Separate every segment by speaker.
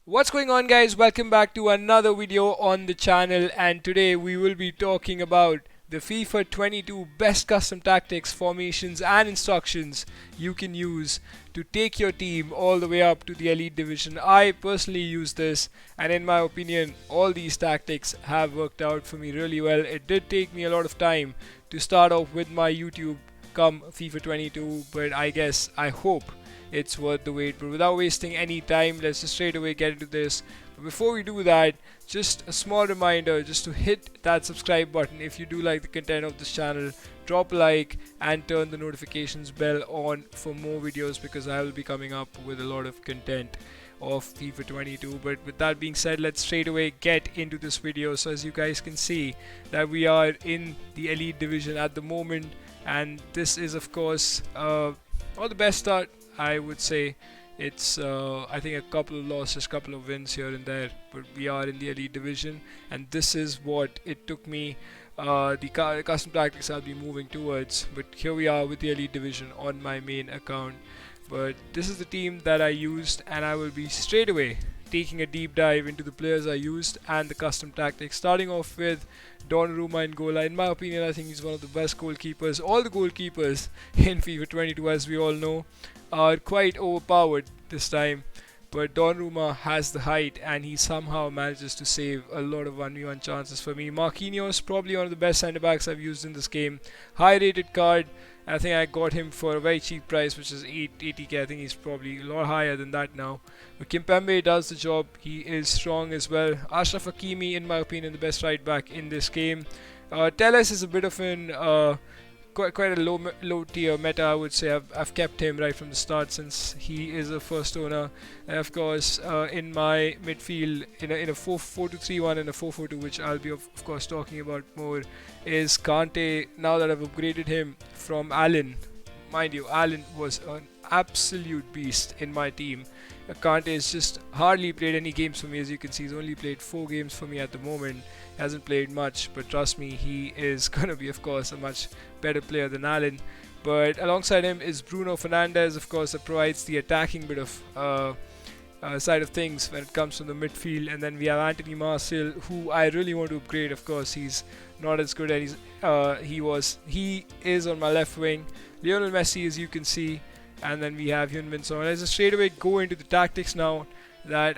Speaker 1: What's going on, guys? Welcome back to another video on the channel, and today we will be talking about the FIFA 22 best custom tactics, formations and instructions you can use to take your team all the way up to the elite division. I personally use this, and in my opinion all these tactics have worked out for me really well. It did take me a lot of time to start off with my YouTube come FIFA 22, but I hope it's worth the wait. But without wasting any time, let's just straight away get into this. But before we do that, just a small reminder just to hit that subscribe button if you do like the content of this channel. Drop a like and turn the notifications bell on for more videos, because I will be coming up with a lot of content of FIFA 22. But with that being said, let's straight away get into this video. So as you guys can see that we are in the elite division at the moment, and this is of course not the best start, I would say. It's I think a couple of losses, couple of wins here and there, but we are in the elite division, and this is what it took me, the custom tactics I'll be moving towards. But here we are with the elite division on my main account. But this is the team that I used, and I will be straight away taking a deep dive into the players I used and the custom tactics, starting off with Donnarumma in goal. In my opinion, I think he's one of the best goalkeepers. All the goalkeepers in FIFA 22, as we all know, are quite overpowered this time, but Donnarumma has the height and he somehow manages to save a lot of 1v1 chances for me. Marquinhos, probably one of the best centre backs I've used in this game. High rated card. I think I got him for a very cheap price, which is 80k. I think he's probably a lot higher than that now. But Kimpembe does the job. He is strong as well. Ashraf Hakimi, in my opinion, the best right back in this game. Telles is a bit of an quite a low tier meta, I would say. I've kept him right from the start, since he is a first owner. And of course, in my midfield, in a 4-2-3-1 and a 4-4-2, which I'll be of course talking about more, is Kante. Now that I've upgraded him from Allen, mind you, Allen was an absolute beast in my team. Kante has just hardly played any games for me. As you can see, he's only played 4 games for me at the moment. He hasn't played much, but trust me, he is gonna be of course a much better player than Allen. But alongside him is Bruno Fernandes, of course, that provides the attacking bit of side of things when it comes to the midfield. And then we have Anthony Martial, who I really want to upgrade. Of course, he's not as good as he is on my left wing. Lionel Messi, as you can see. And then we have Heung-min Son. Let's just straight away go into the tactics now. That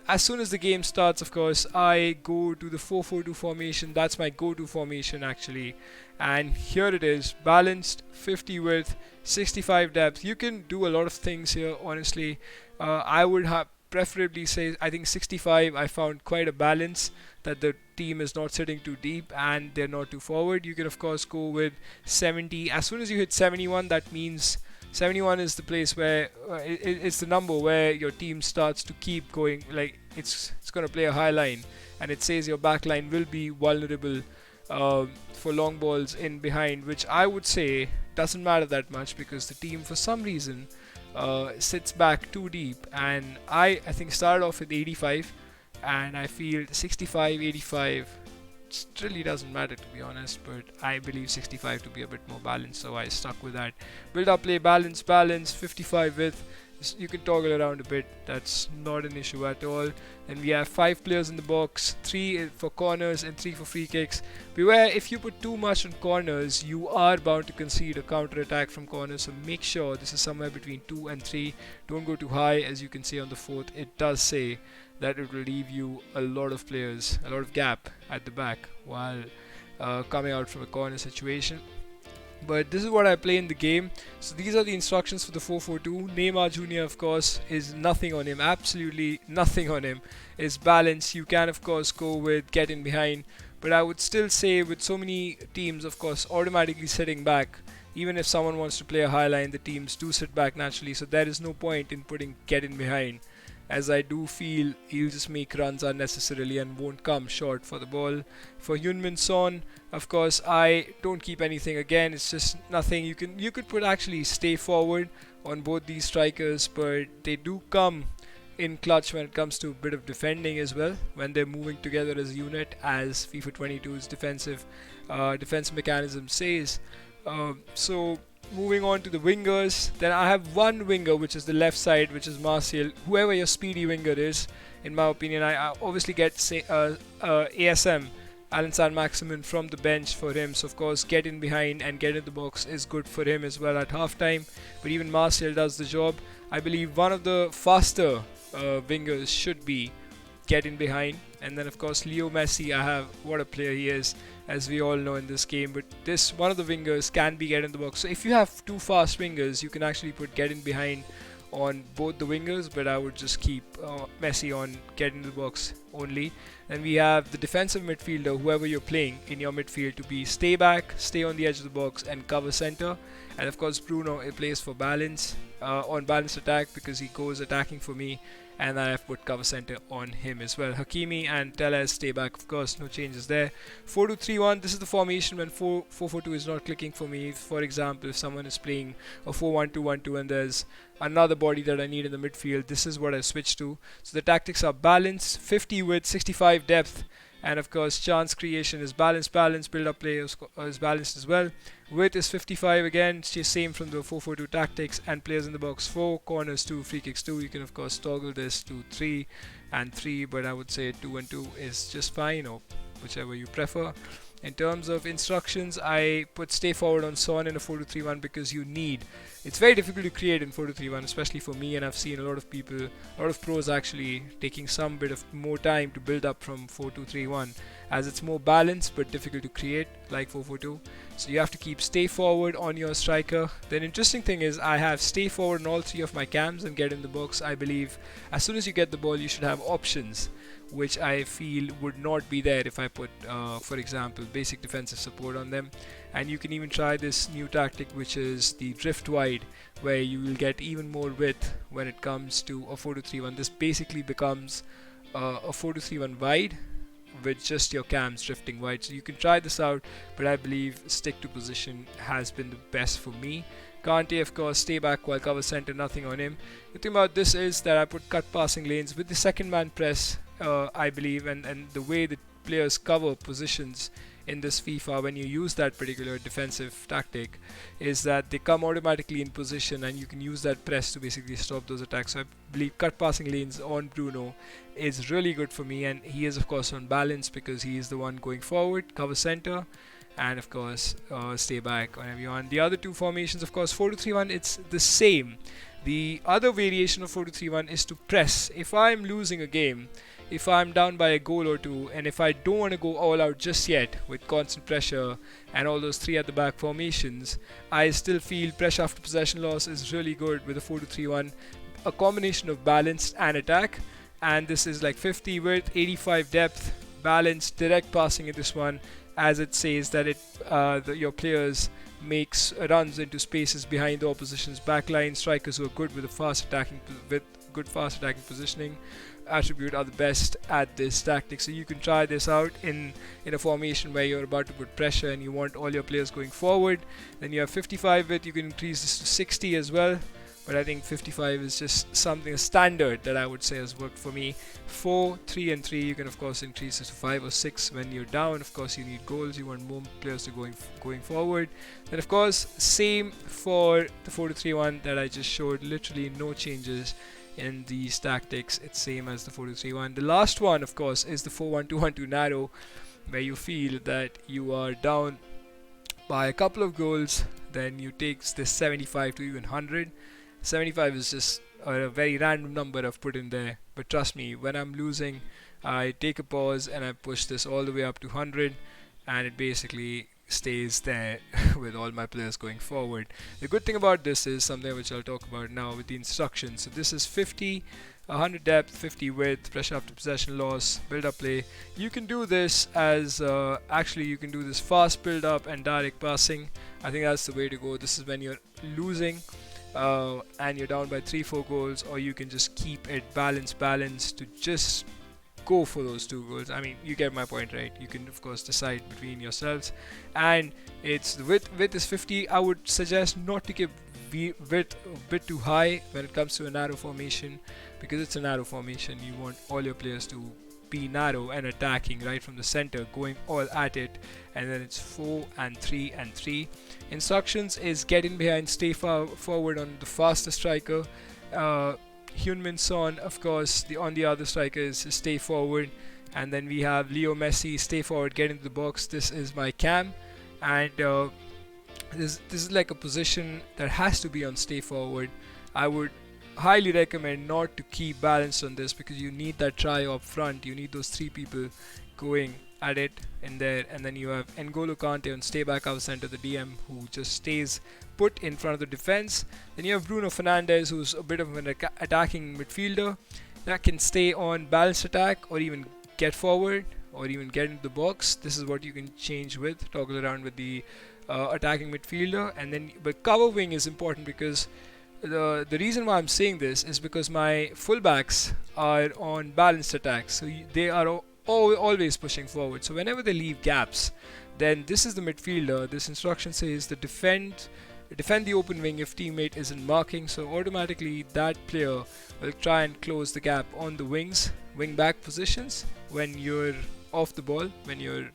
Speaker 1: as soon as the game starts, of course, I go to the 4-4-2 formation. That's my go-to formation actually. And here it is, balanced, 50 width, 65 depth. You can do a lot of things here, honestly. I would have preferably say, I think 65, I found quite a balance, that the team is not sitting too deep and they're not too forward. You can of course go with 70. As soon as you hit 71, that means 71 is the place where it's the number where your team starts to keep going, like it's going to play a high line, and it says your back line will be vulnerable for long balls in behind, which I would say doesn't matter that much, because the team for some reason sits back too deep. And I think started off with 85, and I feel 65, 85 it really doesn't matter, to be honest, but I believe 65 to be a bit more balanced, so I stuck with that. Build up play, balance, 55 width. You can toggle around a bit, that's not an issue at all. And we have 5 players in the box, 3 for corners and 3 for free kicks. Beware, if you put too much on corners, you are bound to concede a counter attack from corners, so make sure this is somewhere between 2 and 3. Don't go too high. As you can see on the 4th, it does say that it will leave you a lot of players, a lot of gap at the back while coming out from a corner situation. But this is what I play in the game. So these are the instructions for the 4-4-2. Neymar Jr. of course is nothing on him, absolutely nothing on him. Is balance. You can of course go with get in behind, but I would still say, with so many teams of course automatically sitting back, even if someone wants to play a high line, the teams do sit back naturally, so there is no point in putting get in behind, as I do feel he'll just make runs unnecessarily and won't come short for the ball. For Heung-min Son, of course, I don't keep anything. Again, it's just nothing. You could put actually stay forward on both these strikers, but they do come in clutch when it comes to a bit of defending as well, when they're moving together as a unit, as FIFA 22's defense mechanism says. So moving on to the wingers, then I have one winger, which is the left side, which is Martial. Whoever your speedy winger is, in my opinion, I obviously get ASM, Alan San-Maximin, from the bench for him. So of course, get in behind and get in the box is good for him as well at halftime. But even Martial does the job. I believe one of the faster wingers should be get in behind. And then of course Leo Messi, I have, what a player he is, as we all know in this game. But this one of the wingers can be get in the box. So if you have two fast wingers, you can actually put get in behind on both the wingers, but I would just keep Messi on get in the box only. And we have the defensive midfielder, whoever you're playing in your midfield, to be stay back, stay on the edge of the box and cover center. And of course Bruno, it plays for balance, on balanced attack, because he goes attacking for me, and I have put cover center on him as well. Hakimi and Telles stay back, of course, no changes there. 4-2-3-1, this is the formation when 4-4-2 is not clicking for me. For example, if someone is playing a 4-1-2-1-2 and there's another body that I need in the midfield, this is what I switch to. So the tactics are balance, 50 width, 65 depth, and of course chance creation is balanced, build up play is balanced as well. Width is 55 again, same from the 4-4-2 tactics, and players in the box 4, corners 2, free kicks 2. You can of course toggle this to 3 and 3, but I would say 2 and 2 is just fine, or whichever you prefer. In terms of instructions, I put stay forward on Son in a 4-2-3-1 because it's very difficult to create in 4-2-3-1, especially for me, and I've seen a lot of people, a lot of pros actually taking some bit of more time to build up from 4-2-3-1, as it's more balanced but difficult to create like 4-4-2. So you have to keep stay forward on your striker. Then interesting thing is I have stay forward on all 3 of my cams and get in the box. I believe as soon as you get the ball, you should have options, which I feel would not be there if I put, for example, basic defensive support on them. And you can even try this new tactic, which is the drift wide, where you will get even more width when it comes to a 4-2-3-1. This basically becomes a 4-2-3-1 wide with just your cams drifting wide. So you can try this out, but I believe stick to position has been the best for me. Kante, of course, stay back while cover center, nothing on him. The thing about this is that I put cut passing lanes with the second man press, I believe, and the way that players cover positions in this FIFA when you use that particular defensive tactic is that they come automatically in position, and you can use that press to basically stop those attacks. So I believe cut passing lanes on Bruno is really good for me, and he is of course on balance because he is the one going forward, cover center, and of course stay back on everyone. The other two formations, of course, 4-2-3-1, it's the same. The other variation of 4-2-3-1 is to press. If I'm losing a game, if I'm down by a goal or two, and if I don't want to go all out just yet with constant pressure and all those 3 at the back formations, I still feel pressure after possession loss is really good with a 4-2-3-1, a combination of balance and attack. And this is like 50 width, 85 depth, balanced, direct passing in this one, as it says that your players makes runs into spaces behind the opposition's backline. Strikers who are good with fast attacking positioning attribute are the best at this tactic. So you can try this out in a formation where you're about to put pressure and you want all your players going forward. Then you have 55 width, you can increase this to 60 as well, but I think 55 is just something standard that I would say has worked for me. 4, 3 and 3, you can of course increase this to 5 or 6 when you're down. Of course you need goals, you want more players to going forward. Then of course same for the 4-2-3-1 that I just showed, literally no changes in these tactics, it's same as the 4-2-3-1. The last one of course is the 4-1-2-1-2 narrow, where you feel that you are down by a couple of goals, then you take this 75 to even 100. 75 is just a very random number I've put in there, but trust me, when I'm losing, I take a pause and I push this all the way up to 100, and it basically stays there with all my players going forward. The good thing about this is something which I'll talk about now with the instructions. So this is 50, 100 depth, 50 width, pressure after possession loss, build up play. You can do this as actually you can do this fast build up and direct passing. I think that's the way to go. This is when you're losing and you're down by 3-4 goals, or you can just keep it balanced to just go for those 2 goals. I mean, you get my point, right? You can of course decide between yourselves, and it's the width is 50. I would suggest not to keep width a bit too high when it comes to a narrow formation, because it's a narrow formation. You want all your players to be narrow and attacking right from the center, going all at it. And then it's 4 and 3 and 3. Instructions is get in behind, stay forward on the faster striker. Heung-min Son, of course, on the other striker is stay forward. And then we have Leo Messi, stay forward, get into the box. This is my cam, and this is like a position that has to be on stay forward. I would highly recommend not to keep balance on this, because you need that trio up front. You need those 3 people going at it in there, and then you have N'Golo Kante on stay back out center, the DM, who just stays put in front of the defense. Then you have Bruno Fernandes, who's a bit of an attacking midfielder that can stay on balanced attack, or even get forward, or even get into the box. This is what you can change with, toggle around with the attacking midfielder. And then, but cover wing is important, because the reason why I'm saying this is because my fullbacks are on balanced attack, so they are always pushing forward. So whenever they leave gaps, then this is the midfielder. This instruction says to defend the open wing if teammate isn't marking, so automatically that player will try and close the gap on the wing back positions when you're off the ball, when you're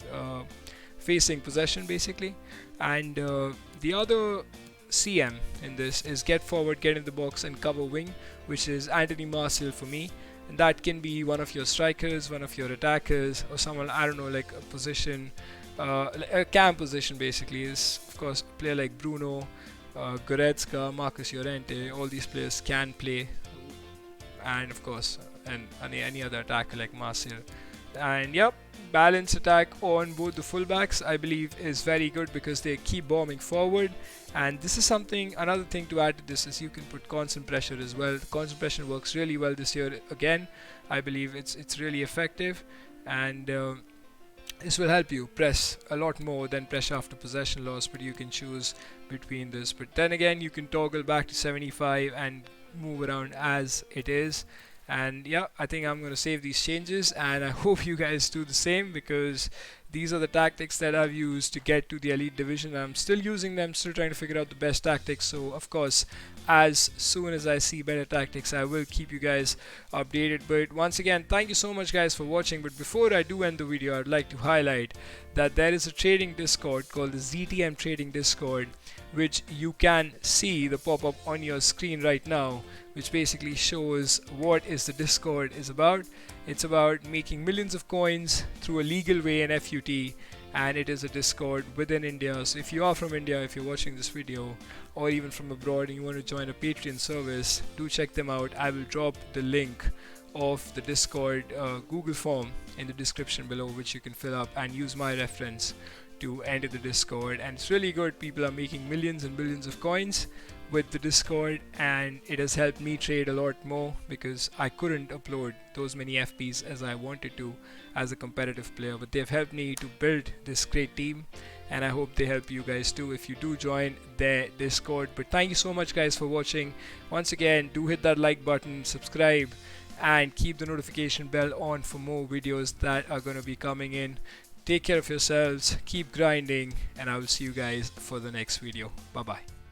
Speaker 1: facing possession basically. And the other CM in this is get forward, get in the box and cover wing, which is Anthony Martial for me. And that can be one of your strikers, one of your attackers, or someone, I don't know, like a position, a cam position basically is, of course, a player like Bruno, Goretzka, Marcus Llorente. All these players can play, and of course, and any other attacker like Martial. And yep, balance attack on both the fullbacks I believe is very good, because they keep bombing forward. And this is something, another thing to add to this is you can put constant pressure as well. Constant pressure works really well this year again. I believe it's really effective, and this will help you press a lot more than pressure after possession loss, but you can choose between this. But then again, you can toggle back to 75 and move around as it is. And yeah, I think I'm going to save these changes, and I hope you guys do the same, because these are the tactics that I've used to get to the elite division. I'm still using them, still trying to figure out the best tactics. So of course, as soon as I see better tactics, I will keep you guys updated. But once again, thank you so much guys for watching. But before I do end the video, I'd like to highlight that there is a trading Discord called the ZTM Trading Discord, which you can see the pop-up on your screen right now, which basically shows what is the Discord is about. It's about making millions of coins through a legal way in FUT, and it is a Discord within India. So if you are from India, if you're watching this video, or even from abroad and you want to join a Patreon service, do check them out. I will drop the link of the Discord Google form in the description below, which you can fill up and use my reference to enter the Discord. And it's really good. People are making millions and billions of coins with the Discord, and it has helped me trade a lot more, because I couldn't upload those many FPs as I wanted to as a competitive player. But they've helped me to build this great team, and I hope they help you guys too if you do join their Discord. But thank you so much guys for watching. Once again, do hit that like button, subscribe, and keep the notification bell on for more videos that are going to be coming in. Take care of yourselves, keep grinding, and I will see you guys for the next video. Bye bye.